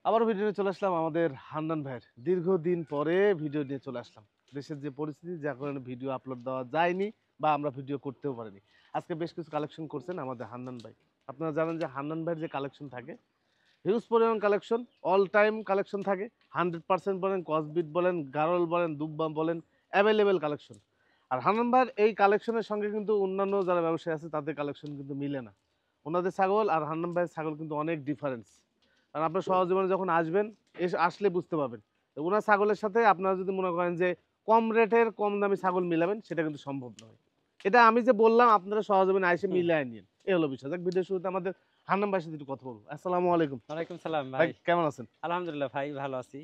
আবার ভিডিও নিয়ে চলে আসলাম আমাদের হান্নান ভাইয়ের দীর্ঘদিন পরে ভিডিও নিয়ে চলে আসলাম। দেশের যে পরিস্থিতি যার কারণে ভিডিও আপলোড দেওয়া যায়নি বা আমরা ভিডিও করতেও পারিনি। আজকে বেশ কিছু কালেকশন করছেন আমাদের হান্নান ভাই। আপনারা জানেন যে হান্নান ভাইয়ের যে কালেকশন থাকে হিউজ পরিমাণ কালেকশন, অল টাইম কালেকশন থাকে। 100% বলেন, কসবিট বলেন, গারল বলেন, দুব্বা বলেন, অ্যাভেলেবেল কালেকশন। আর হান্নান ভাইয়ের এই কালেকশনের সঙ্গে কিন্তু অন্যান্য যারা ব্যবসায়ী আছে তাদের কালেকশন কিন্তু মিলে না। ওনাদের ছাগল আর হান্নান ভাইয়ের ছাগল কিন্তু অনেক ডিফারেন্স। কারণ আপনার সহজীবনে যখন আসবেন আসলে বুঝতে পারবেন ওনার ছাগলের সাথে আপনারা যদি মনে করেন যে কম রেটের কম দামি ছাগল মিলাবেন সেটা কিন্তু সম্ভব নয়। এটা আমি যে বললাম আপনারা সহজীবনে এসে মিলিয়ে নিন, এই হলো বিষয়। দেখ ভিডিও শুরুতে আমাদের হান্নান ভাইয়ের সাথে একটু কথা বলবো। আসসালামু আলাইকুম। ওয়ালাইকুম সালাম ভাই ভাই। কেমন আছেন? আলহামদুলিল্লাহ ভাই ভালো আছি।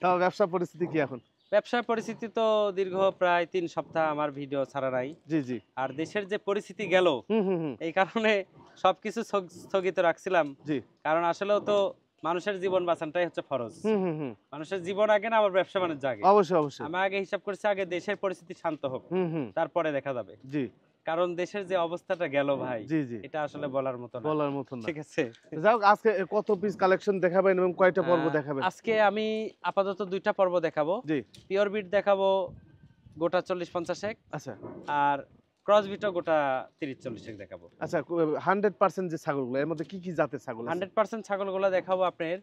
তাও ব্যবসা পরিস্থিতি কি এখন? ব্যবসার পরিস্থিতি তো দীর্ঘ প্রায় ৩ সপ্তাহ আমার ভিডিও ছাড়া নাই। জি জি। আর দেশের যে পরিস্থিতি গেল হুম হুম হুম। এই কারণে সবকিছু স্থগিত রাখছিলাম। জি। কারণ আসলেও তো মানুষের জীবন বাঁচানোটাই হচ্ছে ফরজ। হুম হুম হুম। মানুষের জীবন আগে না, আবার ব্যবসা বাণিজ্য আগে। অবশ্যই অবশ্যই। আমি আগে হিসাব করছি আগে দেশের পরিস্থিতি শান্ত হোক, হুম হুম। তারপরে দেখা যাবে। জি কারণ দেশের যে অবস্থাটা গেল ভাই, জি জি। এটা আসলে বলার মতো না। বলার মতন না। ঠিক আছে। যাই হোক, আজকে কত পিস কালেকশন দেখাবেন এবং কয়টা পর্ব দেখাবেন? আজকে আমি আপাতত ২টা পর্ব দেখাবো। জি। পিওর বিট দেখাবো গোটা ৪০-৫০ এক, আচ্ছা আর ক্রস বিটও গোটা ৩০-৪০ এক দেখাবো। আচ্ছা। 100% যে ছাগলগুলো এর মধ্যে কি কি জাতের ছাগল আছে? 100% ছাগলগুলো দেখাবো আপনার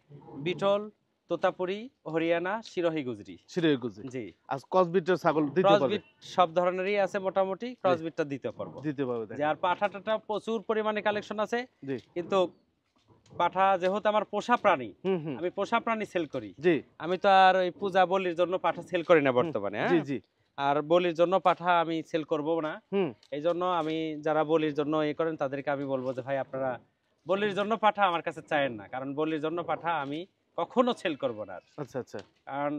বিটল, তোতাপুরি, হরিয়ানা, সিরোহি গুজরি। সিরিয়াল গুজি। জি। আজ কসবিটের ছাগল দিতে ক্রস পারবে? বিট সব ধরনেরই আছে মোটামুটি, ক্রস বিটটা দিতে পারবো। দিতে পারবে যে দেখেন। আর পাঠাটা প্রচুর পরিমাণে কালেকশন আছে, জি। কিন্তু পাঠা যেহেতু আমার পোষা প্রাণী, হুম হুম। আমি পোষা প্রাণী সেল করি। জি। আমি তো আর ওই পূজা বলির জন্য পাঠা সেল করি না হুম, বর্তমানে। জি হ্যাঁ, জি। আর বলির জন্য পাঠা আমি সেল করব না। হুম। এই জন্য আমি যারা বলির জন্য এ করেন তাদেরকে আমি বলবো যে ভাই আপনারা বলির জন্য পাঠা আমার কাছে চায়েন না, কারণ বলির জন্য পাঠা আমি কখনো সেল করব না। আচ্ছা আচ্ছা। কারণ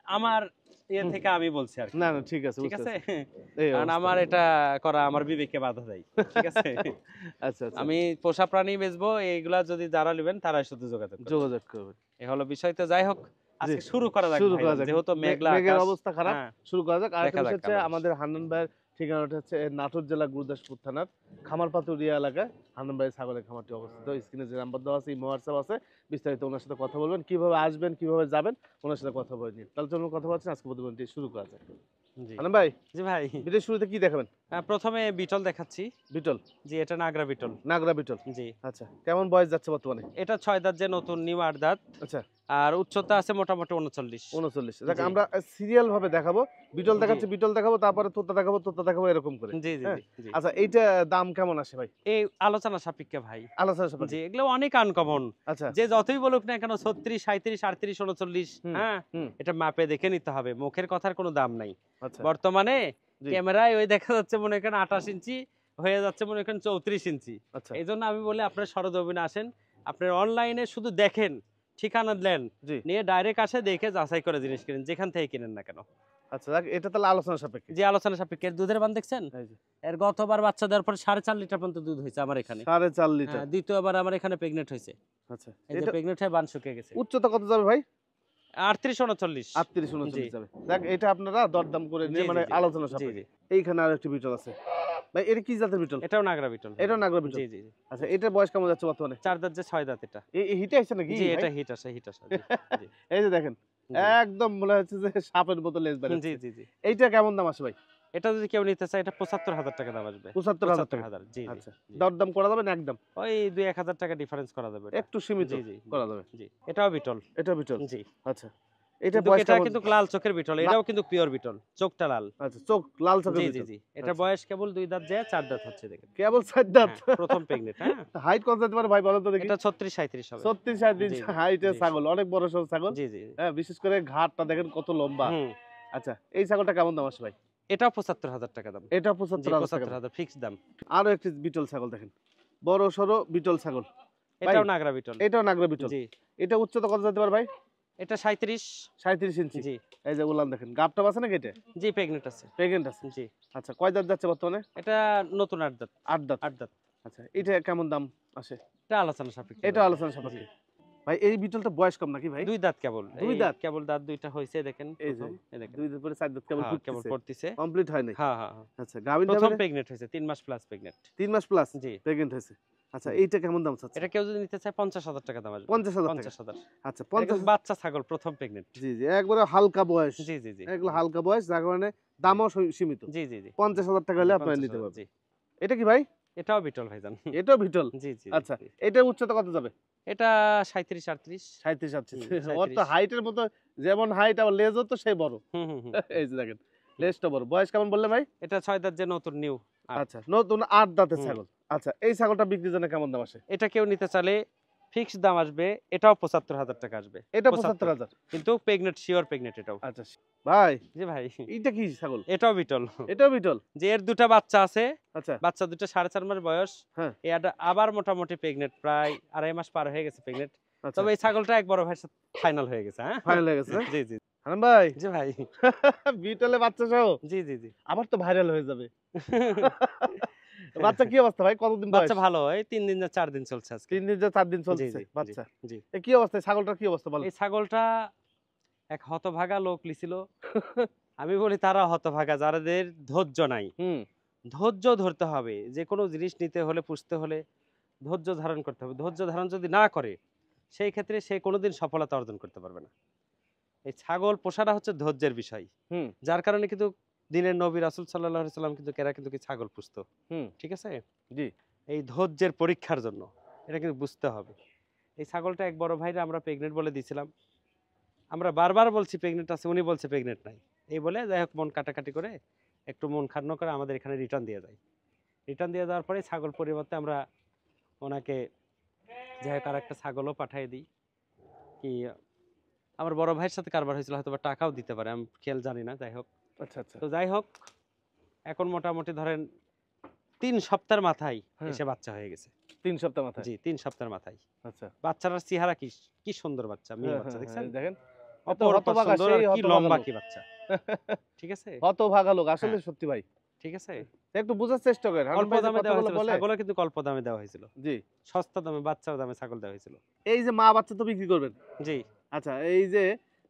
আমার ইয়ে হুম। থেকে আমি বলছি আর কি। না না ঠিক আছে, ঠিক বুঝতে আছে। পারছি। এই কারণ অবস্থা। আমার এটা করা আমার বিবেকে বাধা দেয়। ঠিক আছে। আচ্ছা আচ্ছা। আমি পোষা প্রাণী বেচবো, এইগুলা যদি যারা নেবেন তারাই শুধু যোগাযোগ করবেন। যোগাযোগ করবেন। এই হলো বিষয়। তো যাই হোক, জি। আজকে শুরু করা যাক শুরু করা ভাইজান, যাক। যেহেতু মেঘলা মেঘের আকাশ। অবস্থা খারাপ। হ্যাঁ, শুরু করা যাক। আরেকটা দেখা বিষয় যাক হচ্ছে কালার। আমাদের হান্নান ভাইয়ের ঠিকানাটা হচ্ছে নাটোর জেলা গুরুদাসপুর থানার খামারপাতুরিয়া এলাকায় হান্নান ভাইয়ের ছাগলের খামারটি অবস্থিত। স্ক্রিনে যে নাম্বার দেওয়া আছে ইমো হোয়াটসঅ্যাপ আছে, বিস্তারিত ওনার সাথে কথা বলবেন, কিভাবে আসবেন কিভাবে যাবেন ওনার সাথে কথা বলে নিন। তাহলে চলুন কথা বলছেন, আজকে প্রতিবেদনটি শুরু করা যাক। জি। হান্নান ভাই, জি ভাই। ভিডিওর শুরুতে কি দেখাবেন? প্রথমে বিটল দেখাচ্ছি। বিটল? জি, এটা নাগরা বিটল। নাগরা বিটল। জি। আচ্ছা, কেমন বয়স যাচ্ছে বর্তমানে? এটা ৬ দাঁত, যে নতুন নিউ ৮ দাঁত। আচ্ছা। আর উচ্চতা আছে মোটামুটি ৩৯। 39। দেখ জি। আমরা সিরিয়াল ভাবে দেখাবো। বিটল জি। দেখাচ্ছি, বিটল দেখাবো, তারপরে তোতা দেখাবো এরকম করে। জি, জি, হ্যাঁ? জি, জি। আচ্ছা, এইটা দাম কেমন আসে ভাই? এই আলোচনা সাপেক্ষে ভাই। আলোচনা জি, সাপেক্ষে। এগুলো অনেক আনকমন। আচ্ছা। যে যতই বলুক না কেন ৩৬, ৩৭, ৩৮, ৩৯, হুম, হ্যাঁ? হুম। এটা মাপে দেখে নিতে হবে। মুখের কথার কোনো দাম নাই। আচ্ছা। বর্তমানে জি। ক্যামেরায় ওই দেখা যাচ্ছে মনে করেন ২৮ ইঞ্চি, হয়ে যাচ্ছে মনে করেন ৩৪ ইঞ্চি। আচ্ছা। এইজন্য আমি বলি আপনারা সরজমিনে আসেন। আপনারা অনলাইনে শুধু দেখেন, ঠিকানা দেন, জি। নিয়ে ডাইরেক্ট আসে দেখে যাচাই করে জিনিস কিনেন, যেখান থেকে কিনেন না কেন। আচ্ছা, দেখ এটা তাহলে আলোচনা সাপেক্ষে। যে আলোচনা সাপেক্ষে। এর দুধের মান দেখছেন? এই যে এর গতবার বাচ্চা দেওয়ার পরে ৪.৫ লিটার পর্যন্ত দুধ হয়েছে আমার এখানে। 4.5 লিটার। হ্যাঁ, দ্বিতীয়বার আমার এখানে প্রেগনেন্ট হয়েছে। আচ্ছা। এই যে এটা প্রেগনেন্ট হয়ে বান শুকিয়ে গেছে। উচ্চতা কত যাবে ভাই? ৩৮-৩৯। 38 জি। 39 যাবে। দেখ এটা আপনারা দরদাম করে জি, নিয়ে জি, মানে জি। আলোচনা জি, সাপেক্ষে। জি। এইখানে আরেকটি বিটল আছে। ভাই এটা কি জাতের বিটল? এটাও নাগরা বিটল ভাই। এটাও নাগরা বিটল। জি, জি, জি। আচ্ছা, এটার বয়স কেমন যাচ্ছে বর্তমানে? ৪ দাঁত যে ৬ দাঁত এটা। এই হিটে আইছে নাকি জি, ভাই? এটা হিট আসে, হিট আসে। জি, জি। এই যে দেখেন, জি। একদম মনে হচ্ছে যে সাপের মতো লেজ জি, বেরাচ্ছে। জি, জি। এইটা কেমন দাম আসে ভাই? এটা যদি কেউ নিতে চায় এটা ৭৫,০০০ টাকা দাম আসবে। ৭৫,০০০ টাকা। ৭৫,০০০। জি, জি। আচ্ছা, জি। দরদাম করা যাবে না একদম? ওই ২-১,০০০ টাকা ডিফারেন্স করা যাবে এটা। একটু সীমিত জি, জি, করা যাবে। জি। এটাও বিটল। এটা বিটল। জি। আচ্ছা। এটা কিন্তু বয়স এটা কেমন? কিন্তু লাল চোখের বিটল। লা এটাও কিন্তু পিওর বিটল। চোখটা লাল। আচ্ছা, চোখ লাল চোখের জি, জি, বিটল। জি। এটার আচ্ছা। বয়স কেবল ২ দাঁত যেয়ে ৪ দাঁত হচ্ছে দেখেন। কেবল ৪ দাঁত? হ্যাঁ, প্রথম প্রেগনেন্ট, হ্যাঁ? হাইট কত যেতে পারে ভাই বলেন তো দেখি? এটা ৩৬-৩৭ হবে। ৩৬ ৩৭ জি, জি, হাইটের জি। ছাগল, অনেক বড় সড়ো ছাগল। জি, জি। হ্যাঁ, বিশেষ করে ঘাড়টা দেখেন কত লম্বা। হুম। আচ্ছা, এই ছাগলটা কেমন দাম আসে ভাই? এটাও ৭৫,০০০ টাকা দাম। এটা জি, ৭৫,০০০ টাকা দাম। ৭৫,০০০ ফিক্সড দাম। আরো একটি বিটল ছাগল দেখেন, বড় সড়ো বিটল ছাগল। ভাই এটাও নাগরা বিটল। এটাও নাগরা বিটল। জি। এটা উচ্চতা কত যেতে পারে ভাই? এটা ৩৭। ৩৭ ইঞ্চি। জি। এই যে উলান দেখেন, গাবটা আছে নাকি এটা? জি, প্রেগনেন্ট আছে। প্রেগনেন্ট আছে। জি। আচ্ছা, কয় দাঁত যাচ্ছে বর্তমানে? এটা নতুন ৮ দাঁত। ৮ দাঁত। ৮ দাঁত। আচ্ছা, এটা কেমন দাম আসে? এটা আলোচনা সাপেক্ষে এটা দাম। আলোচনা জি। সাপেক্ষে। ভাই এই বিটলটা বয়স কম নাকি ভাই? ২ দাঁত কেবল। ২ এই দাঁত? কেবল দাঁত ২ টা হইছে দেখেন এই যে প্রথম। এই দেখেন। ২ দাঁত পরে ৪ দাঁত কেবল হ্যাঁ, কেবল ফুটতেছে। পড়তিছে। কমপ্লিট হয় নাই। হ্যাঁ, হ্যাঁ, হ্যাঁ। আচ্ছা, গাভীর প্রথম টাইমে প্রেগনেন্ট হয়েছে। ৩ মাস প্লাস প্রেগনেন্ট। ৩ মাস প্লাস জি। প্রেগনেন্ট হয়েছে। আচ্ছা এইটা কেমন দাম চাচ্ছেন? এটা কেউ যদি নিতে চায় 50,000 টাকা দাম আসবে। 50,000 টাকা। 50,000। আচ্ছা এটা কিন্তু 50,000। বাচ্চা ছাগল, প্রথম প্রেগনেন্ট। জি জি একবারে হালকা বয়স, জি জি জি এগুলো জি হালকা বয়স যার কারণে দামও সীমিত। জি জি জি 50,000 টাকা জি, হলে আপনারা নিতে 50,000 পারবেন। জি। এটা কি ভাই? এটাও বিটল ভাইজান। এটাও বিটল। জি জি আচ্ছা জি। এটার উচ্চতা কত যাবে? এটা 37 38। 37 হুম, 38 ওর তো 37। হাইটের মতো, যেমন হাইট আবার লেজও তো সেই বড়। হুম হুম হুম। এই যে দেখেন লেজটা বড়। বয়স কেমন বললে ভাই? এটা 6 দাঁত যে নতুন নিউ। আচ্ছা নতুন 8 দাঁতের হুম। ছাগল। আচ্ছা এই ছাগলটা বিক্রির জন্য কেমন দাম আসে? এটা কেউ নিতে চাইলে ফিক্সড দাম আসবে, এটাও 75,000 টাকা আসবে। এটা 75। 75,000। কিন্তু প্রেগনেন্ট, শিওর প্রেগনেন্ট এটাও। আচ্ছা ভাই জি ভাই, এইটা কি ছাগল? এটাও বিটল। এটাও বিটল। যে এর দুটা বাচ্চা আছে, আচ্ছা বাচ্চা দুটো 4.5 মাস বয়স। হ্যাঁ এটা আবার মোটামুটি প্রেগনেন্ট, প্রায় 2.5 মাস পার হয়ে গেছে প্রেগনেন্ট। আচ্ছা তবে এই ছাগলটা এক বড় ভাইয়ের সাথে ফাইনাল হয়ে গেছে। হ্যাঁ ফাইনাল হয়ে গেছে না? জি জি হারাম ভাই জি ভাই। বিটলে বাচ্চা সহ জি জি জি। আবার তো ভাইরাল হয়ে যাবে। বাচ্চা কি অবস্থা ভাই? কতদিন বয়স? বাচ্চা ভালো হয়, 3 দিন না 4 দিন চলছে আজকে। 3 দিন যা 4 দিন জি চলছে জি জি বাচ্চা। জি। এ কি অবস্থা? ছাগলটার কি অবস্থা বলেন? এই ছাগলটা এক হতভাগা লোক লিছিল। আমি বলি তারা হতভাগা, যাদের ধৈর্য নাই। হুম ধৈর্য ধরতে হবে, যে কোনো জিনিস নিতে হলে, পুষতে হলে ধৈর্য ধারণ করতে হবে। ধৈর্য ধারণ যদি না করে, সেই ক্ষেত্রে সে কোনোদিন সফলতা অর্জন করতে পারবে না। এই ছাগল পোষাটা হচ্ছে ধৈর্যের বিষয়। হুম যার কারণে কিন্তু দিনের নবী রাসূল সাল্লাল্লাহু আলাইহি সাল্লাম কিন্তু এরা কিন্তু কি ছাগল পুষতো। হুম ঠিক আছে? জি এই ধৈর্যের পরীক্ষার জন্য এটা কিন্তু বুঝতে হবে। এই ছাগলটা এক বড় ভাইরা আমরা প্রেগনেন্ট বলে দিয়েছিলাম। আমরা বারবার বলছি প্রেগনেন্ট আছে, উনি বলছে প্রেগনেন্ট নাই। এই বলে যাই হোক মন কাটাকাটি করে, একটু মন খারাপ করে আমাদের এখানে রিটার্ন দিয়ে যায়। রিটার্ন দিয়ে দেওয়ার পরে ছাগল পরিবর্তে আমরা ওনাকে যাই হোক আরেকটা ছাগলও পাঠিয়ে দিই। কি আমার বড় ভাইয়ের সাথে কারবার হয়েছিল, হয়তো বা টাকাও দিতে পারে, আমি খেয়াল জানি না। যাই হোক, আচ্ছা আচ্ছা তো যাই হোক এখন মোটামুটি ধরেন 3 সপ্তাহের মাথায় হ্যাঁ এসে বাচ্চা হয়ে গেছে। 3 সপ্তাহ মাথায়। জি 3 সপ্তাহের মাথায়। আচ্ছা বাচ্চাটার চেহারা কি কি সুন্দর বাচ্চা, মেয়ে হ্যাঁ বাচ্চা হ্যাঁ দেখছেন? হ্যাঁ দেখেন এত অপরূপ হতভাগা, সুন্দর আর সেই কি হতভাগা লম্বা লোক। কি বাচ্চা। ঠিক আছে? হতভাগা লোক আসলে হ্যাঁ। সত্যি ভাই। ঠিক আছে? একটু বোঝার চেষ্টা করেন। হারাম অল্প ভাই যে দামে দেওয়া কথাগুলো হয়েছিল, বলে। ছাগলও কিন্তু অল্প দামে দেওয়া হয়েছিল। জি সস্তা দামে, বাচ্চার দামে ছাগল দেওয়া হয়েছিল। এই যে মা বাচ্চা তো বিক্রি করবেন। জি, আচ্ছা এই যে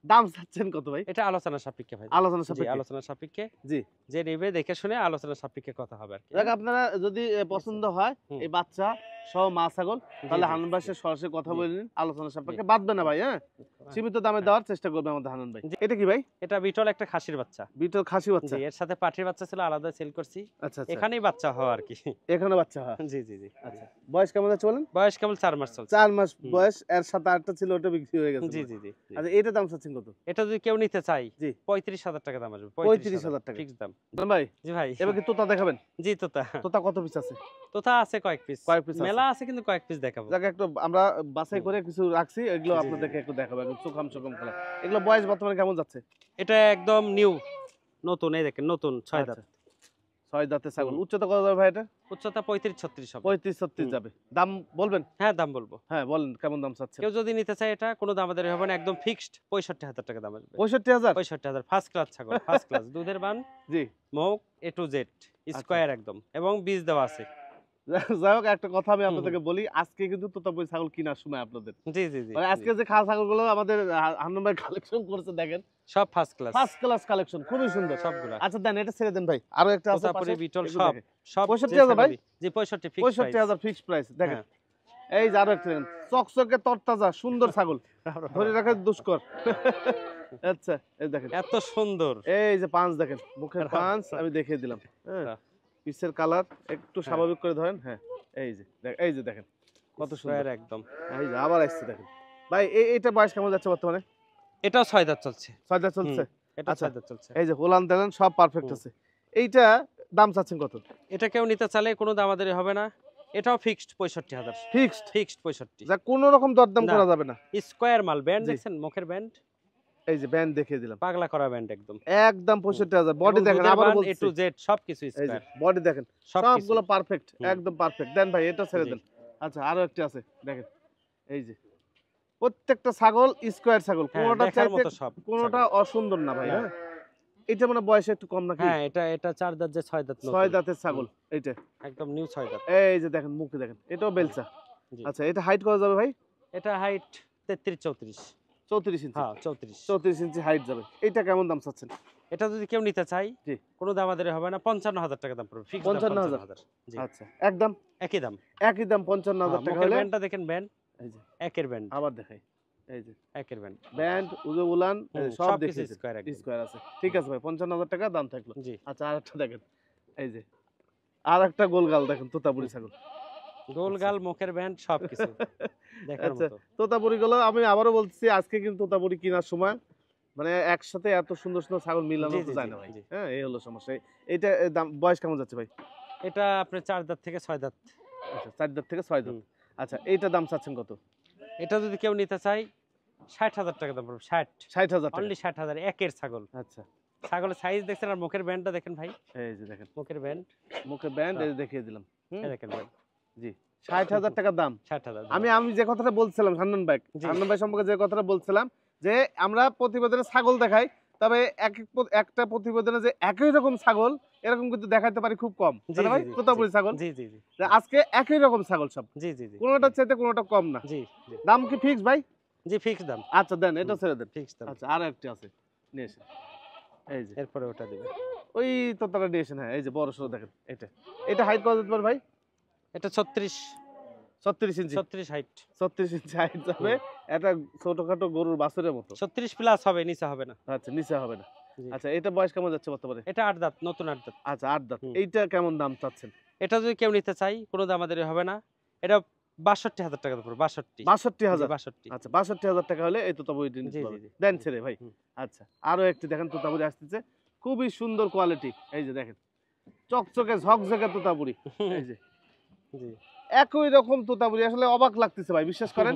দাম চাচ্ছেন কত ভাই? এটা আলোচনা সাপেক্ষে ভাই। আলোচনা জি, সাপেক্ষে। আলোচনা সাপেক্ষে। জি যে নেবে দেখে শুনে আলোচনা সাপেক্ষে কথা হবে আরকি। দেখ আপনারা যদি পছন্দ হয় হুম। এই বাচ্চা সহ মা ছাগল, তাহলে জি, হানান জি, ভাইয়ের সাথে সরাসরি কথা জি। বলে নিন, আলোচনা জি। সাপেক্ষে বাঁধবে না ভাই। হ্যাঁ সীমিত দামে দেওয়ার চেষ্টা করবে আমাদের হানান ভাই। জি। এটা কি ভাই? এটা বিটল একটা খাসির বাচ্চা। বিটল খাসি বাচ্চা। জি, এর সাথে পাঠির বাচ্চা ছিল, আলাদা সেল করছি। আচ্ছা আচ্ছা এখানেই বাচ্চা হওয়া আরকি। এখানে বাচ্চা হয়। জি, জি, জি। আচ্ছা বয়স কেমন যাচ্ছে বলেন? বয়স কেবল 4 মাস চলছে। 4 মাস হুম। বয়স, এর সাথে আরেকটা ছিল ওটা বিক্রি হয়ে গেছে জি, মনে হয়। জি, জি, জি। আচ্ছা এটা দাম চাচ্ছেন কত? এটা যদি কেউ নিতে চায় জি 35,000 টাকা দাম আসবে। 35,000 টাকা। ফিক্সড দাম। হানান ভাই জি ভাই। এবার কি তোতা দেখাবেন? জি তোতা। তোতা কত পিস আছে? তোতা আছে কয়েক পিস। কয়েক পিস আছে। মেলা আছে কিন্তু কয়েক পিস দেখাবো। যাকে একটু আমরা বাছাই করে কিছু রাখছি, এগুলো জি, জি, আপনাদেরকে একটু দেখাবো, একদম চোখাম চোখাম খেলা। এগুলো বয়স বর্তমানে কেমন যাচ্ছে? এটা একদম নিউ, নতুন, এই দেখেন নতুন 6 দাঁত। আচ্ছা 6 দাঁতের ছাগল। হুম। উচ্চতা কত যাবে ভাই এটা? উচ্চতা 35-36 হবে। 35-36 হুম। যাবে। দাম বলবেন? হ্যাঁ দাম বলবো। হ্যাঁ বলেন কেমন দাম চাচ্ছেন? কেউ যদি নিতে চায় এটা কোনো দামাদারি হবে না, একদম ফিক্সড 65,000 টাকা দাম আসবে। 65,000? 65,000 ফার্স্ট ক্লাস ছাগল, ফার্স্ট ক্লাস দুধের বান, জি মুখ A to Z স্কয়ার একদম, এবং বীজ দেওয়া আছে। যাই হোক একটা কথা আমি হুম, আপনাদেরকে বলি, আজকে কিন্তু তোতাপুরি ছাগল কেনার সময় আপনাদের। জি জি জি মানে জি। আজকে যে খাওয়া ছাগলগুলো আমাদের হান্নান ভাই কালেকশন করছে দেখেন, সব first class, first class collection, খুবই সুন্দর। সবগুলা আচ্ছা দেন এটা ছেড়ে দেন ভাই। আরো একটা আছে তোতাপুরি পাশে, বিটল এগুলো সব দেখেন। সব 65,000 ভাই? জি 65 ফিক্সড প্রাইস। 65,000 ফিক্সড প্রাইস দেখেন। হ্যাঁ। এই যে আরো একটা দেখেন, চকচকে তরতাজা সুন্দর ছাগল, ধরে রাখা দুষ্কর। আচ্ছা এই দেখেন, এত সুন্দর। এই যে পাঁচ দেখেন, মুখের পাঁচ আমি দেখিয়ে দিলাম। হ্যাঁ পিসের কালার একটু স্বাভাবিক করে ধরেন। হ্যাঁ এই যে এই যে দেখেন কত সুন্দর। স্কয়ার একদম। এই যে আবার আসছে দেখেন ভাই। এইটা বয়স কেমন যাচ্ছে বর্তমানে? এটাও 6 দাঁত চলছে। 6 দাঁত চলছে। এটা আচ্ছা 6 দাঁত চলছে। এই যে হোলান দেলেন সব পারফেক্ট হুম। আছে। এইটা দাম চাচ্ছেন কত? এটা কেউ নিতে চাইলে কোনো দামাদারি হবে না। এটাও ফিক্সড 65,000। Fixed, fixed 65। যা কোনো রকম দরদাম না। করা যাবে না। স্কয়ার মাল, ব্যান্ড জি। দেখছেন, মুখের ব্যান্ড এই যে ব্যান্ড দেখিয়ে দিলাম, পাগলা করা ব্যান্ড একদম। একদম 65,000। বডি এবং দেখেন, দুধের আবার বান বলছি A to Z সবকিছু এই যে স্কয়ার। বডি দেখেন, সবকিছু। সবগুলো পারফেক্ট, হুম। একদম পারফেক্ট। দেন ভাই এটা ছেড়ে জি। দেন। আচ্ছা আরো একটা আছে দেখেন, এই যে প্রত্যেকটা ছাগল স্কয়ার ছাগল, হ্যাঁ, কোনোটা দেখার চাইতে মতো সব কোনোটা ছাগল। অসুন্দর না ভাই। না। হ্যাঁ এটা মানে বয়স একটু কম নাকি? হ্যাঁ, এটা 4 দাঁত যে 6 দাঁত 6 নতুন। দাঁতের ছাগল এইটা। একদম নিউ 6 দাঁত। এই যে দেখেন মুখে দেখেন, এটাও বেলচা। জি। আচ্ছা এটা হাইট কত যাবে ভাই? এটা হাইট 33 34। 34 ইঞ্চি। হ্যাঁ 34। 34 ইঞ্চি হাইট যাবে। এইটা কেমন দাম চাচ্ছেন? এটা যদি কেউ নিতে চাই জি। কোনো দামাদারি হবে না, ৫৫,০০০ টাকা দাম পড়বে, ফিক্স ৫৫,০০০ জি। আচ্ছা একদম একই দাম। একই দাম ৫৫,০০০ টাকা মুখের হলে ব্যান্ডটা দেখেন, ব্যান্ড এই যে একের ব্যান্ড, আবার দেখাই এই যে একের ব্যান্ড। ব্যান্ড উলান সব সবকিছু দেখিয়েছেন স্কয়ার একদম। স্কয়ার আছে ঠিক আছে ভাই ৫৫,০০০ টাকা দাম থাকলো জি। আচ্ছা আরেকটা দেখেন এই যে আরেকটা গোলগাল দেখেন তোতাপুরি ছাগল গোলগাল, মুখের ব্যান্ড সবকিছু দেখার আচ্ছা মতো। তোতাপুরি গুলো আমি আবারও বলছি আজকে কিন্তু তোতাপুরি কেনার সময় মানে একসাথে এত সুন্দর সুন্দর ছাগল মিলানো জি, তো জি, যায় জি, না ভাই জি। হ্যাঁ এই হলো সমস্যা এইটা দাম বয়স কেমন যাচ্ছে ভাই এটা আপনার ৪ দাঁত থেকে ৬ দাঁত। আচ্ছা 4 দাঁত থেকে 6 দাঁত হুম। আচ্ছা এইটা দাম চাচ্ছেন কত এটা যদি কেউ নিতে চাই ৬০,০০০ টাকা দাম পড়বে, ৬০, ৬০,০০০ টাকা অনলি ৬০,০০০, একের ছাগল। আচ্ছা ছাগলের সাইজ দেখছেন আর মুখের ব্যান্ডটা দেখেন ভাই, এই যে দেখেন মুখের ব্যান্ড, মুখে ব্যান্ড এই যে দেখিয়ে দিলাম এই দেখেন ব্যান্ড, জি ৬০,০০০ টাকা দাম ৬০,০০০। আমি যে কথাটা বলছিলাম হান্নান জি। ভাই সম্পর্কে যে কথাটা বলছিলাম যে আমরা প্রতিবেদনে ছাগল দেখাই তবে একটা প্রতিবেদনে যে একই রকম ছাগল এরকম কিন্তু দেখাতে পারি খুব কম জি, তাই না ভাই জি, জি, তোতাপুরি ছাগল জি, জি, জি, যে আজকে একই রকম ছাগল সব জি, জি, জি, কোনোটা চাইতে কোনোটা কম না জি, জি, দাম কি ফিক্স ভাই জি, ফিক্স দাম, আচ্ছা দেন এটা ছেড়ে দেন ফিক্স দাম। আচ্ছা আর একটা আছে নিয়ে এসেন এই যে এরপরে ওটা দিবে। ওই তোতাটা নিয়ে এসেন হ্যাঁ এই যে বড় সড়ো দেখেন এটা হাইট কত যেতে পারে ভাই এটা ৩৬, 36 ইঞ্চি ৩৬ হাইট, 36 ইঞ্চি হাইট যাবে এটা ছোটখাটো গরুর বাছুরের মতো ৩৬ প্লাস হবে, নিচে হবে না। আচ্ছা নিচে হবে না জি। আচ্ছা এটা বয়স কেমন যাচ্ছে বর্তমানে এটা ৮ দাঁত, নতুন ৮ দাঁত। আচ্ছা 8 দাঁত হুম। এইটা কেমন দাম চাচ্ছেন এটা যদি কেউ নিতে চাই কোনো দামাদারি হবে না, এটা ৬২,০০০ টাকা দাম পড়বে, ৬২। ৬২,০০০ ৬২। আচ্ছা ৬২,০০০ টাকা হলে এই তোতাপুরি জি, নিতে জি, পারবেন জি। দেন ছেড়ে ভাই হুম। আচ্ছা আরো একটি দেখেন তোতাপুরি আসতেছে খুবই সুন্দর কোয়ালিটি এই যে দেখেন চকচকে ঝকঝকে তোতাপুরি এই যে জি। একই রকম তোতাপুরি আসলে অবাক লাগতেছে ভাই বিশ্বাস করেন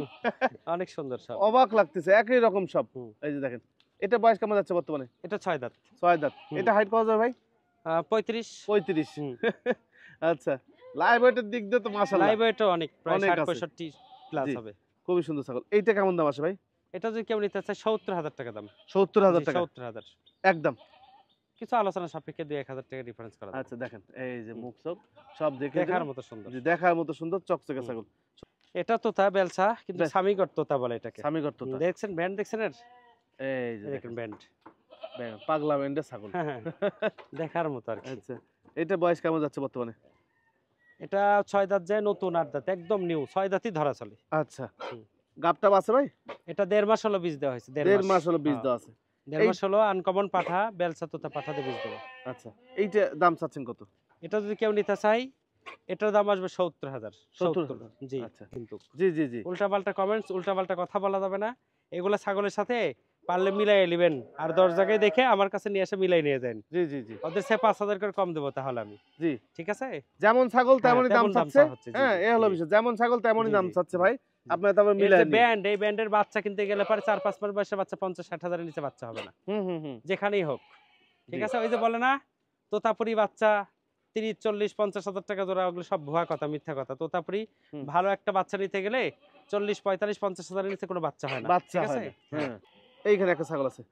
অনেক সুন্দর সব। অবাক লাগতেছে একই রকম সব হুম। এই যে দেখেন এটা বয়স কেমন যাচ্ছে বর্তমানে এটা ৬ দাঁত, 6 দাঁত হুম। এটা হাইট কত যাবে ভাই ৩৫। 35 হুম। আচ্ছা লাইভ ওয়েটের দিক দিয়ে তো মাশাআল্লাহ লাইভ ওয়েটও অনেক, প্রায় অনেক ৬০ আছে। ৬৫ প্লাস জি। হবে। খুবই সুন্দর ছাগল এইটা কেমন দাম আসে ভাই এটা যদি কেউ নিতে চায় ৭০,০০০ টাকা দাম। ৭০,০০০ টাকা ৭০,০০০। একদম কিছু আলোচনা সাপেক্ষে ২-১,০০০ টাকা ডিফারেন্স করা যাবে। আচ্ছা দেখেন এই যে হুম। মুখ চোখ সব দেখে দেখার মতো সুন্দর। দেখার মতো সুন্দর চকচকে হুম। ছাগল এটা তোতা বেলসা, কিন্তু বেশ। সামিগর তোতা বলে এটাকে। স্বামীগর তোতা দেখছেন ব্যান্ড, দেখছেন এর? এই যে এই দেখেন দেখেন ব্যান্ড। পাগলা মেন্ডে ছাগল হ্যাঁ, হ্যাঁ, দেখার মতো আর কি। আচ্ছা এটা বয়স কেমন যাচ্ছে বর্তমানে এটা ৬ দাঁত যায়, নতুন ৮ দাঁত, একদম নিউ, ৬ দাঁতই ধরা চলে। আচ্ছা হুম। গাবটা আছে ভাই এটা ১.৫ মাস হলো বীজ দেওয়া হয়েছে, 1.5 মাস হলো বীজ হ্যাঁ। দেওয়া আছে ১.৫ মাস হলো আনকমন পাঠা, বেলসা তোতা পাঠা দিয়ে বীজ দেওয়া। আচ্ছা এইটা দাম চাচ্ছেন কত এটা যদি কেউ নিতে চাই এটার দাম আসবে ৭০,০০০। ৭০,০০০ জি। আচ্ছা কিন্তু জি জি জি উল্টাপাল্টা কমেন্টস, উল্টাপাল্টা কথা বলা যাবে না। এগুলা ছাগলের সাথে পারলে মিলাই নেবেন, আর ১০ জায়গায় দেখে আমার কাছে নিয়ে এসে মিলাই নিয়ে যান। জি জি জি ওদের সে ৫,০০০ করে কম দেবো তাহলে আমি। জি ঠিক আছে? যেমন ছাগল হ্যাঁ, তেমনই দাম তেমন দাম চাচ্ছে চাওয়া হচ্ছে, জি, হ্যাঁ জি, এই হলো জি। বিষয় যেমন ছাগল তেমনই জি, দাম জি, চাচ্ছে জি, ভাই জি। আপনার তারপর এর মিলাই যে নিন ব্যান্ড, এই ব্যান্ডের বাচ্চা কিনতে গেলে পরে ৪-৫ মাস বয়সে বাচ্চা ৫০-৬০ হাজারের নিচে বাচ্চা হবে না, হুম হুম হুম যেখানেই হোক। ঠিক জি। আছে? ওই যে বলে না তোতাপুরি বাচ্চা ৩০, ৪০, ৫০ হাজার টাকা জোড়া, ওগুলো সব ভুয়া কথা, মিথ্যা কথা। তোতাপুরি হুম। ভালো একটা বাচ্চা নিতে গেলে ৪০, ৪৫, ৫০ হাজারের নিচে কোনো বাচ্চা হয় না। বাচ্চা ঠিক হয় আছে? না হ্যাঁ এইখানে একটা ছাগল আছে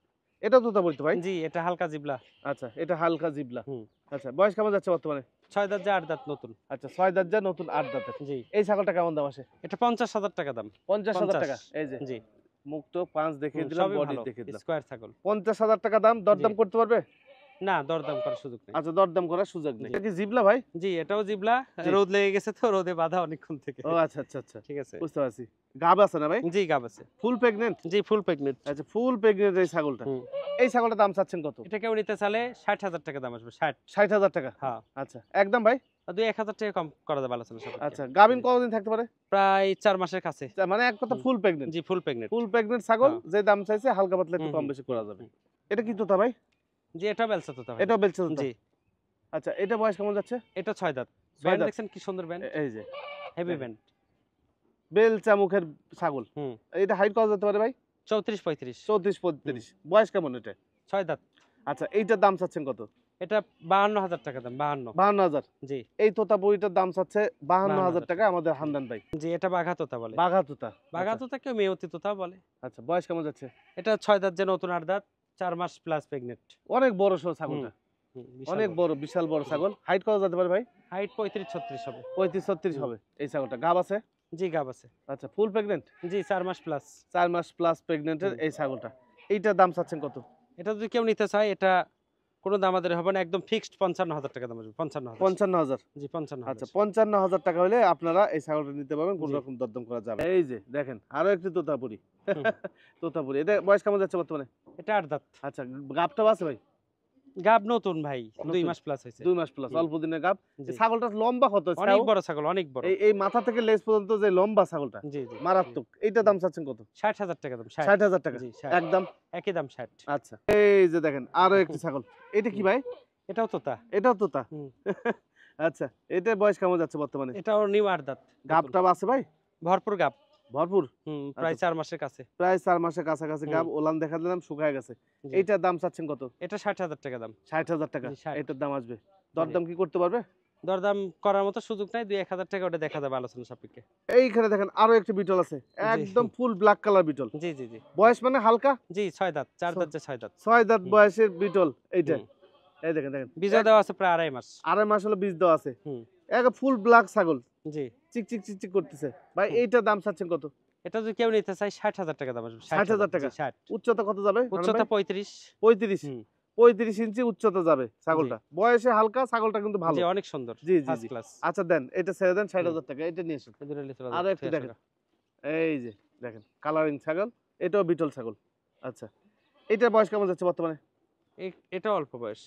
এটা তো বলতো ভাই জি, এটা হালকা জিবলা। আচ্ছা এটা হালকা জিবলা হুম। আচ্ছা বয়স কেমন যাচ্ছে বর্তমানে ৬ দাঁত যে ৮ দাঁত নতুন। আচ্ছা 6 দাঁত যা নতুন 8 দাঁতের জি। এই ছাগলটা কেমন দাম আসে এটা ৫০,০০০ টাকা দাম। 50,000 টাকা ৫০। এই যে জি। মুখ তো পাঁচ দেখিয়ে হুম, দিলাম সবই বডি ভালো। দেখিয়ে দিলাম স্কয়ার ছাগল। 50,000 টাকা দাম দরদাম জি। করতে পারবে না, দরদাম করার সুযোগ নেই। আচ্ছা দরদাম করার সুযোগ নেই জি। এটা কি জিবলা ভাই জি, এটাও জিবলা। জি। রোদ লেগে গেছে তো, রোদে বাঁধা অনেকক্ষণ থেকে। ও আচ্ছা আচ্ছা আচ্ছা ঠিক আছে? বুঝতে পারছি গাব আছে না ভাই জি, গাব আছে। ফুল প্রেগনেন্ট জি, ফুল প্রেগনেন্ট। আচ্ছা ফুল প্রেগনেন্ট এই ছাগলটা হুম। এই ছাগলটার দাম চাচ্ছেন কত এটা কেউ নিতে চাইলে ৬০,০০০ টাকা দাম আসবে, ৬০। 60,000 টাকা হ্যাঁ। আচ্ছা একদম ভাই ২-১,০০০ টাকা কম করা যাবে আলোচনা সাপেক্ষে। আচ্ছা গাবিন কতদিন থাকতে পারে প্রায় ৪ মাসের কাছে। মানে এক কথা হুম। ফুল প্রেগনেন্ট জি, ফুল প্রেগনেন্ট। ফুল প্রেগনেন্ট ছাগল হ্যাঁ। যে দাম চাইছে হালকা পাতলা একটু হুম, কম হুম, বেশি করা যাবে হুম। এটা কি তোতা ভাই জি, এটা বেলসা তোতা ভাই। এটাও বেলছে তোতা জি, আচ্ছা এটা বয়স কেমন যাচ্ছে এটা ৬ দাঁত। 6 ব্যান্ড দাঁত দেখছেন কি সুন্দর ব্যান্ড, এই যে হেভি দেখেন। ব্যান্ড। বেলচা মুখের ছাগল হুম। এটা হাইট কত যেতে পারে ভাই ৩৪-৩৫। 34-35 বয়স কেমন এটা ৬ দাঁত। আচ্ছা এইটার দাম চাচ্ছেন কত এটা ৫২,০০০ টাকা দাম, ৫২। 52,000 জি, এই তোতা বইটার দাম চাচ্ছে 52,000 52,000 টাকা আমাদের হান্দান ভাই জি, এটা বাঘা তোতা বলে। বাঘা তোতা বাঘা আচ্ছা, তোতা কেউ মেয়তি তোতা বলে। আচ্ছা বয়স কেমন যাচ্ছে এটা ৬ দাঁত যে নতুন ৮ দাঁত, ৪ মাস প্লাস প্রেগনেন্ট। অনেক বড় সড়ো ছাগলটা অনেক বড় বিশাল বড় ছাগল হাইট কত যেতে পারে ভাই হাইট ৩৫-৩৬ হবে। 35-36 হবে এই ছাগলটা গাব আছে জি, গাব আছে। আচ্ছা ফুল প্রেগনেন্ট জি, ৪ মাস প্লাস। 4 মাস প্লাস প্রেগনেন্টের হুম। এই ছাগলটা এইটার দাম চাচ্ছেন কত এটা যদি কেউ নিতে চায় এটা কোনো দাম আমাদের হবে না, একদম ফিক্সড 55,000 টাকা দাম আসবে। 55,000। 55,000। জি 55,000। আচ্ছা 55,000 টাকা হলে আপনারা এই ছাগলটা নিতে পারবেন, কোন জি। রকম দরদাম করা যাবে। এই যে দেখেন আরো একটি তোতাপুরি। হুম। তোতাপুরি এটা বয়স কেমন যাচ্ছে বর্তমানে? এটা 8 দাঁত। আচ্ছা গাবটা আছে ভাই? গাব নতুন ভাই, 2 নতুন? মাস প্লাস হয়েছে। 2 মাস প্লাস, জি। অল্প দিনের গাব। জি। এই ছাগলটার লম্বা কত? অনেক বড় ছাগল, অনেক বড়। এই মাথা থেকে লেজ পর্যন্ত যে লম্বা ছাগলটা জি জি। মারাত্মক। এইটা দাম চাচ্ছেন কত? 60,000 টাকা দাম। 60,000 টাকা জি 60। একদম। একই দাম 60। আচ্ছা এই যে দেখেন আরো একটি ছাগল। এটা কি ভাই? এটাও তোতা। এটাও তোতা। হুম। আচ্ছা এটার বয়স কেমন যাচ্ছে বর্তমানে? এটাও নিউ 8 দাঁত। গাবটা আছে ভাই? ভরপুর গাব। ভরপুর। প্রায় 4 মাসের কাছে। প্রায় 4 মাসের কাছাকাছি হুম। গাব, ওলান দেখা দিলাম শুকায় গেছে। জি। এইটার দাম চাচ্ছেন কত? এটা 60,000 টাকা দাম। 60,000 টাকা জি, 60। এটার দাম আসবে। দরদাম কি করতে পারবে? দরদাম করার মতো সুযোগ নাই, 2-1000 টাকা ওটা দেখা যাবে আলোচনা সাপেক্ষে। এইখানে দেখেন আরো একটি বিটল আছে, একদম ফুল ব্ল্যাক কালার বিটল। জি জি জি। বয়স মানে হালকা জি 6 দাঁত, 4 দাঁত যে 6 দাঁত। 6 দাঁত হুম। বয়সের বিটল এইটা। হুম। এই দেখেন দেখেন বীজও দেওয়া আছে প্রায় 2.5 মাস। আড়াই মাস হলো বীজ দেওয়া আছে। হুম। এক ফুল ব্ল্যাক ছাগল, জি। চিকচিক চিকচিক করতেছে ভাই। হুম। এইটার দাম চাচ্ছেন কত? এটা যদি কেউ নিতে চায় 60,000 টাকা দাম আসবে। 60,000 টাকা। জি 60। উচ্চতা কত যাবে? উচ্চতা 35। 35। হুম। 35 ইঞ্চি উচ্চতা যাবে ছাগলটা। বয়সে হালকা, ছাগলটা কিন্তু ভালো। জি অনেক সুন্দর। জি জি ফার্স্ট জি। ক্লাস। আচ্ছা দেন এটা ছেড়ে দেন, 60,000 টাকা এটা নিয়ে আসুন। এই দুটো নিতে পারবে। আরো একটু দেখেন, এই যে দেখেন কালারিং ছাগল, এটাও বিটল ছাগল। আচ্ছা এটার বয়স কেমন যাচ্ছে বর্তমানে? এটা অল্প বয়স।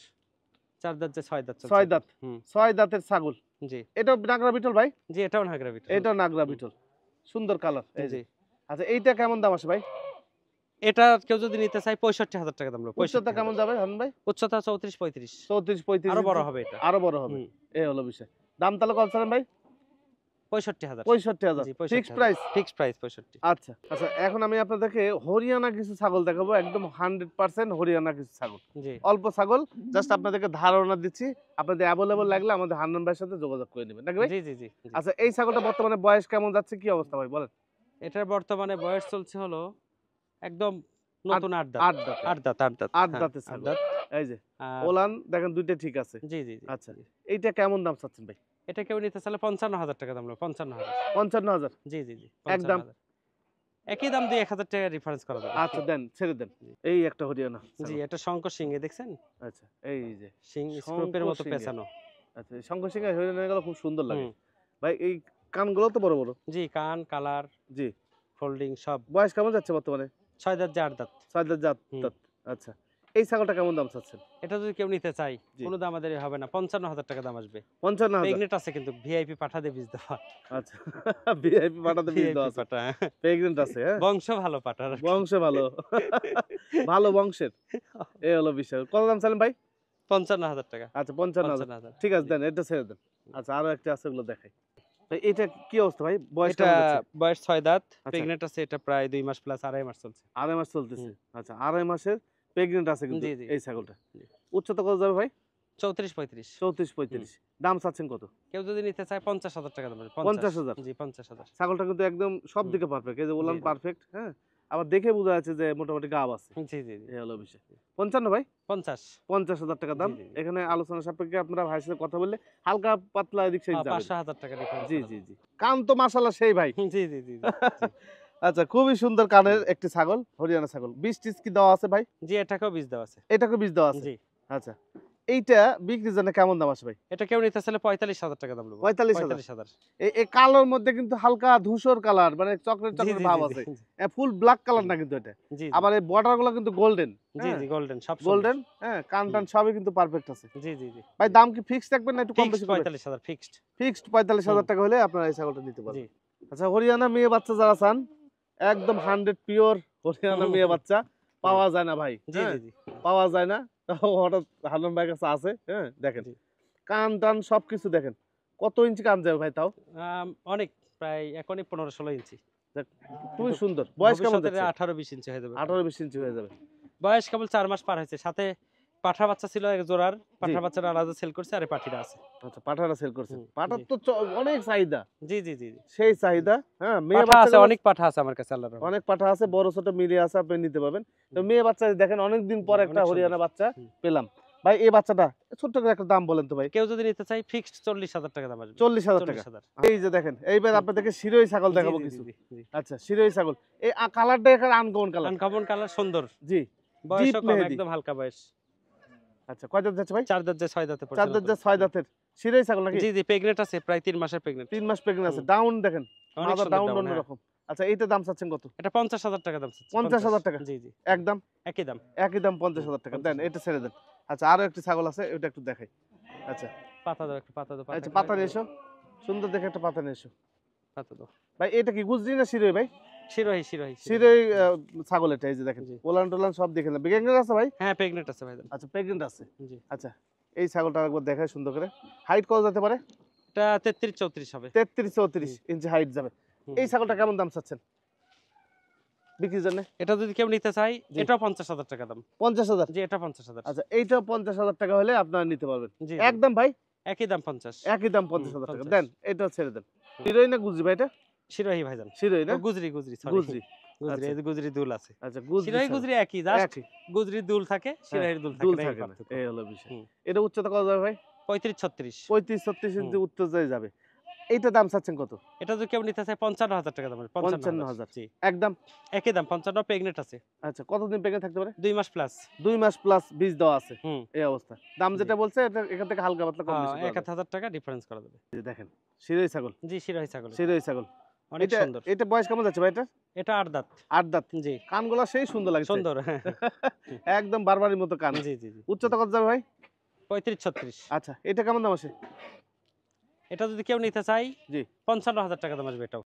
4 দাঁত যে 6 দাঁত চলছে। 6 দাঁত। হুম। 6 দাঁতের ছাগল। জি। এটাও নাগরা বিটল ভাই? জি এটাও নাগরা বিটল। এটাও নাগরা বিটল। সুন্দর কালার এই যে। জি। আচ্ছা এইটা কেমন দাম আসে ভাই? এটা কেউ যদি নিতে চায় 65,000 টাকা দাম। উচ্চতা কেমন যাবে হারুন ভাই? উচ্চতা 34-35। 34-35 আরো বড় ইঞ্চি? হবে এটা। আরো বড় হবে। হুম। এই হলো বিষয়। দাম তাহলে কত ছাড়েন ভাই? 65,000। 65,000 জি ফিক্সড 65,000। প্রাইস? Fixed price 65। আচ্ছা আচ্ছা এখন আমি আপনাদেরকে হরিয়ানা কিছু ছাগল দেখাবো, একদম 100% হরিয়ানা কিছু ছাগল। জি। অল্প ছাগল, জাস্ট আপনাদেরকে ধারণা দিচ্ছি, আপনাদের অ্যাভেলেবল লাগলে আমাদের হান্নান ভাইয়ের সাথে যোগাযোগ করে নেবেন নাকি ভাই? জি জি জি। জি। আচ্ছা এই ছাগলটা বর্তমানে বয়স কেমন যাচ্ছে, কি অবস্থা ভাই বলেন? এটার বর্তমানে বয়স চলছে হলো একদম নতুন 8 দাঁত। 8 দাঁতে। 8 দাঁত 8 দাঁত। 8 হ্যাঁ, দাঁতের 8 ছাগল। দাঁত। এই যে আর ওলান দেখেন দুইটা ঠিক আছে। জি জি জি। আচ্ছা জি। এইটা কেমন দাম চাচ্ছেন ভাই? এটা কেউ নিতে চাইলে 55,000 টাকা দাম। 55,000। 55,000 জি জি জি। একদম। 55,000। একই দাম 2-1000 টাকা ডিফারেন্স করা যাবে। আচ্ছা দেন ছেড়ে দেন। জি। এই একটা হরিয়ানা জি ছাগল। এটা শঙ্কর সিংহে দেখছেন? আচ্ছা এই যে সিং শঙ্কর স্ক্রুপের মতো সিংহে। পেঁচানো। আচ্ছা এই শঙ্কর সিং হরিয়ানা গুলো খুব সুন্দর লাগে হুম। ভাই। এই কানগুলো তো বড় বড়। জি কান, কালার, জি। ফোল্ডিং সব। বয়স কেমন যাচ্ছে বর্তমানে? 6 দাঁত যে 8 দাঁত। 6 দাঁত জাত হুম। দাঁত। আচ্ছা এই ছাগলটা কেমন দাম চাচ্ছেন? এটা যদি কেউ নিতে চায় জি। কোনো দাম আমাদের হবে না, 55,000 টাকা দাম আসবে। 55,000 প্রেগনেন্ট আছে কিন্তু ভিআইপি পাঠা দিয়ে বীজ দেওয়া। আচ্ছা ভিআইপি পাঠাতে বীজ দেওয়া ভিআইপি আছে, পাঠা। প্রেগন্যান্ট আছে হ্যাঁ, বংশ ভালো পাঠার। বংশ ভালো ভালো বংশের। এই হলো বিষয়। কত দাম চাইলেন ভাই? 55,000 টাকা। আচ্ছা 55,000 55,000। ঠিক আছে জি। দেন এটা ছেড়ে দেন। আচ্ছা আরো একটা আছে ওগুলো দেখাই ভাই। এটা কি অবস্থা ভাই, বয়স এটা কেমন যাচ্ছে? বয়স 6 দাঁত, আচ্ছা। প্রেগনেন্ট আছে, এটা প্রায় 2 মাস প্লাস 2.5 মাস চলছে। আড়াই মাস চলতেছে। হুম। আচ্ছা আড়াই মাসের প্রেগন্যান্ট আছে কিন্তু জি জি। এই ছাগলটা। জি। উচ্চতা কত যাবে ভাই? 34-35। 34-35 দাম চাচ্ছেন কত? কেউ যদি নিতে চায় 50,000 টাকা দাম আসবে। 50,000 জি 50,000। ছাগলটা কিন্তু একদম সব হুম। দিকে পারফেক্ট, এই যে ওলান জি, জি। পারফেক্ট হ্যাঁ, আবার দেখে বোঝা যাচ্ছে যে মোটামুটি গাব আছে। জি জি জি। এই হলো বিষয়। 55 ভাই? 50। 50,000 টাকা দাম। জি, জি, জি। এখানে আলোচনা সাপেক্ষে আপনারা ভাইয়ের সাথে কথা বললে হালকা পাতলা এদিক সেদিক যাবে। 500,000 টাকা ডিফারেন্স। জি জি জি। কান তো মাশাআল্লাহ সেই ভাই। জি জি জি। আচ্ছা খুবই সুন্দর কানের একটি ছাগল, হরিয়ানা ছাগল। বীজ টিজ কি দেওয়া আছে ভাই? জি এটাকেও বীজ দেওয়া আছে। এটাকে বীজ দেওয়া আছে? জি। আচ্ছা এইটা বিক্রির জন্য কেমন দাম আসে ভাই? এটা কেউ নিতে চাইলে 45,000 টাকা দাম নেবো। 45,000 45,000। এই কালোর মধ্যে কিন্তু হালকা ধূসর কালার, মানে চকলেট জি চকলেট জি ভাব জি আছে। জি। ফুল ব্ল্যাক কালার না কিন্তু এটা। জি আবার এই বর্ডার গুলো কিন্তু গোল্ডেন। জি জি গোল্ডেন সব গোল্ডেন হ্যাঁ, কান টান সবই কিন্তু পারফেক্ট আছে। জি জি জি। ভাই দাম কি ফিক্সড রাখবেন না একটু কম ফিক্সড বেশি করবেন? 45,000 ফিক্সড। ফিক্সড 45,000 টাকা হলে আপনারা এই ছাগলটা নিতে জি। পারবেন। আচ্ছা হরিয়ানা মেয়ে বাচ্চা যারা চান, একদম 100 পিওর হরিয়ানা মেয়ে বাচ্চা পাওয়া যায় না ভাই। জি হ্যাঁ, জি জি। পাওয়া যায় না। হঠাৎ হান্নান ভাইয়ের কাছে আছে হ্যাঁ, দেখেন জি। কান টান সবকিছু দেখেন। কত ইঞ্চি কান যাবে ভাই তাও? অনেক প্রায় এখনই 15-16 ইঞ্চি। খুবই সুন্দর। বয়স কেমন ভবিষ্যতে যাচ্ছে? 18-20 ইঞ্চি হয়ে যাবে। 18-20 ইঞ্চি হয়ে যাবে। বয়স কেবল 4 মাস পার হয়েছে। সাথে পাঠা বাচ্চা ছিল এক জোড়ার, পাঠা বাচ্চাটা আলাদা সেল করছে আর এই পাঠিটা আছে। আচ্ছা পাঠাটা সেল করছেন। হুম, পাঠার জি। তো অনেক চাহিদা। জি জি জি জি। সেই চাহিদা হ্যাঁ, মেয়ে পাঠা আছে, বাচ্চা অনেক পাঠা আছে আমার কাছে আল্লাহর রহমতে। অনেক পাঠা আছে, বড় ছোট মিলিয়ে আছে, আপনি নিতে পারবেন। তো মেয়ে বাচ্চা দেখেন অনেকদিন পর অনেক একটা সুন্দর। হরিয়ানা বাচ্চা হুম। পেলাম। ভাই এই বাচ্চাটা ছোট্ট করে একটা দাম বলেন তো ভাই। কেউ যদি নিতে চায় ফিক্সড 40,000 টাকা দাম আসবে। 40,000 টাকা। 40,000। এই যে দেখেন এইবার আপনাদেরকে শিরোই ছাগল দেখাবো জি, জি, কিছু। জি, জি। আচ্ছা শিরোই ছাগল এই কালারটা এখানে আনকমন কালার। আনকমন কালার সুন্দর। জি বয়সও ডিপ কম, মেহেদি। একদম হালকা বয়স। আচ্ছা কয় দাঁত যাচ্ছে ভাই? 4 দাঁত যে 6 দাঁতে চার দাঁত যে 6 দাঁতের শিরোহী ছাগল নাকি? জি জি প্রেগনেন্ট আছে, প্রায় 3 মাসের প্রেগনেন্ট। 3 মাস প্রেগন্যান্ট আছে, ডাউন দেখেন, অনেক মাদার সুন্দর ডাউন ডাউন, হ্যাঁ। অন্যরকম। আচ্ছা এইটা দাম চাচ্ছেন কত? এটা 50,000 টাকা দাম চাচ্ছি। 50,000 টাকা? জি জি একদম একই দাম। একই দাম 50,000 টাকা দেন, 50,000 এটা ছেড়ে দেন। আচ্ছা আরো একটি ছাগল আছে, ওটা একটু দেখাই। আচ্ছা পাতা দাও, একটু পাতা দাও, আচ্ছা একটু পাতা নিয়ে এসো, সুন্দর দেখে একটা পাতা নিয়ে এসো। পাতা দাও। ভাই এটা কি গুজরি না শিরোহী ভাই? শিরোহী শিরোহী শিরোহী ছাগল এটা, এই যে দেখেন জি। ওলান টোলান সব দেখে নেন। প্রেগন্যান্ট আছে ভাই? হ্যাঁ প্রেগনেন্ট আছে ভাইজান। আচ্ছা প্রেগন্যান্ট আছে। জি আচ্ছা এই ছাগলটা একবার দেখায় সুন্দর করে। হাইট কত যেতে পারে? এটা 33 34 হবে। 33-34 ইঞ্চি হাইট যাবে। হুম। এই ছাগলটা কেমন দাম চাচ্ছেন বিক্রির জন্য? এটা যদি কেউ নিতে চাই, জি। এটাও 50,000 টাকা দাম। 50,000? জি এটা 50,000। আচ্ছা এইটাও 50,000 টাকা হলে আপনারা নিতে পারবেন। জি একদম ভাই একই দাম 50। একই দাম 50,000 টাকা 50,000 দেন, এটাও ছেড়ে দেন। শিরোহী না গুজরি ভাই এটা? শিরোহী ভাইজান। শিরোহী না? ও গুজরি গুজরি সরি। গুজরি। গুজরি, আচ্ছা। এই যে গুজরি দুল আছে। আচ্ছা গুজরি শিরোহী ছাগল। গুজরি একই, জাস্ট একই। গুজরির দুল থাকে, শিরোহির দুল থাকে দুল না, এই থাকে না, পার্থক্য। এই হলো বিষয়। হুম। এটা উচ্চতা কত যাবে ভাই? 35 36। 35-36 ইঞ্চি উচ্চতায় যাবে। এইটা দাম চাচ্ছেন কত? এটা যদি কেউ নিতে চায় 55,000 টাকা দাম। 55,000 জি একদম। একই দাম 55, প্রেগনেন্ট আছে। আচ্ছা কতদিন প্রেগন্যান্ট থাকতে পারে? 2 মাস প্লাস। 2 মাস প্লাস বীজ দেওয়া আছে। হুম। এই অবস্থা। দাম জি। যেটা বলছে এটা এখান থেকে হালকা পাতলা কম বেশি করা যাবে। 1000 টাকা ডিফারেন্স করা যাবে। এই যে দেখেন শিরোহী ছাগল, জি শিরোহী ছাগল। শিরোহী ছাগল। অনেক এটা সুন্দর। এটা বয়স কেমন যাচ্ছে ভাই এটা? এটা 8 দাঁত। 8 দাঁত। জি কানগুলা সেই সুন্দর লাগছে। সুন্দর, হ্যাঁ। একদম বারবারির মতো কান। জি জি জি। উচ্চতা কত যাবে ভাই? 35 36। আচ্ছা এটা কেমন দাম আছে? এটা যদি কেউ নিতে চাই, জি। 55,000 টাকা দাম আসবে এটাও।